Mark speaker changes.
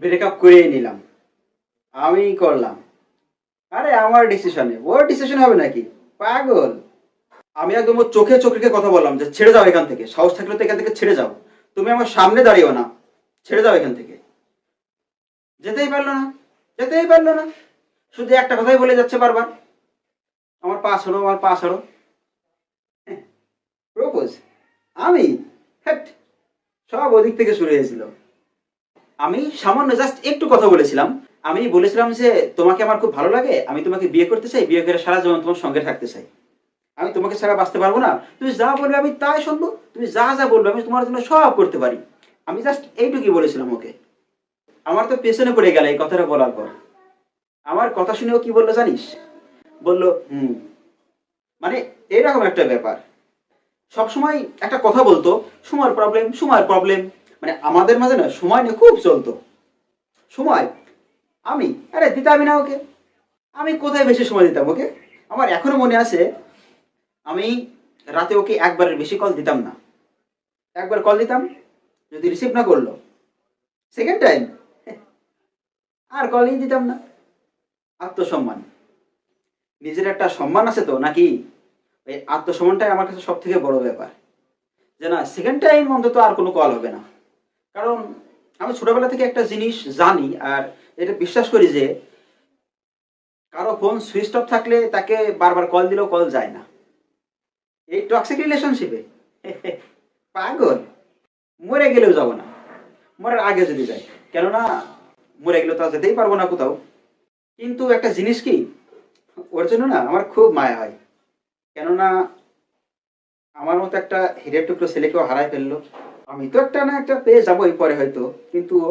Speaker 1: Breakup করেই নিলাম। আমি করলাম। আরে আমার ডিসিশনে, ওর ডিসিশন হবে নাকি? পাগল। আমি একদম ওর চোখে চোখে রেখে কথা বললাম যে ছেড়ে যাও এখান থেকে, সাহস থাকলে তো এখান থেকে ছেড়ে যাও। তুমি আমার সামনে দাঁড়িয়েও না, ছেড়ে যাও এখান থেকে। যেতেই পারলো না, যেতেই পারলো না। শুধু একটা কথাই বলে যাচ্ছে বারবার, আমার পা ছাড়ো, আমার পা ছাড়ো। প্রপোজ? আমি? হ্যাট, সব ওদিক থেকে শুরু হয়েছিল। আমি সামান্য জাস্ট একটু কথা বলেছিলাম। আমি বলেছিলাম যে তোমাকে আমার খুব ভালো লাগে, আমি তোমাকে বিয়ে করতে চাই, বিয়ে করে সারা জীবন তোমার সঙ্গে থাকতে চাই। আমি তোমাকে ছাড়া বাঁচতে পারবো না, তুমি যা বলবে আমি তাই শুনবো, তুমি যা যা বলবে আমি তোমার জন্য সব করতে পারি। আমি জাস্ট এইটুকুই বলেছিলাম ওকে। আমার তো পেছনে পড়ে গেল এই কথাটা বলার পর। আমার কথা শুনেও কি বললো জানিস? বলল হুম। মানে এরকম একটা ব্যাপার। সবসময় একটা কথা বলতো, সময়ের প্রবলেম, সময়ের প্রবলেম। মানে আমাদের মাঝে না সময় নিয়ে খুব চলতো। সময়? আমি? আরে দিতামই না ওকে। আমি কোথায় বেশি সময় দিতাম ওকে? আমার এখনো মনে আছে, আমি রাতে ওকে একবারের বেশি কল দিতাম না। একবার কল দিতাম, যদি রিসিভ না করলো, সেকেন্ড টাইম আর কলই দিতাম না। আত্মসম্মান, নিজের একটা সম্মান আছে তো নাকি? এই আত্মসম্মানটাই আমার কাছে সব থেকে বড় ব্যাপার। যে না, সেকেন্ড টাইম অন্তত আর কোনো কল হবে না। কারণ আমি ছোটবেলা থেকে একটা জিনিস জানি, আর এটা বিশ্বাস করি যে কারো ফোন সুইচ অফ থাকলে তাকে বারবার কল দিলেও কল যায় না। এই টক্সিক রিলেশনশিপে পাগল। মরে গেলেও যাব না, মরার আগে যদি যাই। কেননা মরে গেলে তো আর যেতেই পারবো না কোথাও। কিন্তু একটা জিনিস কি, ওর জন্য না আমার খুব মায়া হয়। কেননা আমার মতো একটা হিরের টুকরো ছেলেকেও হারায় ফেললো। আমি তো একটা না একটা পেয়ে যাবোই পরে হয়তো, কিন্তু ও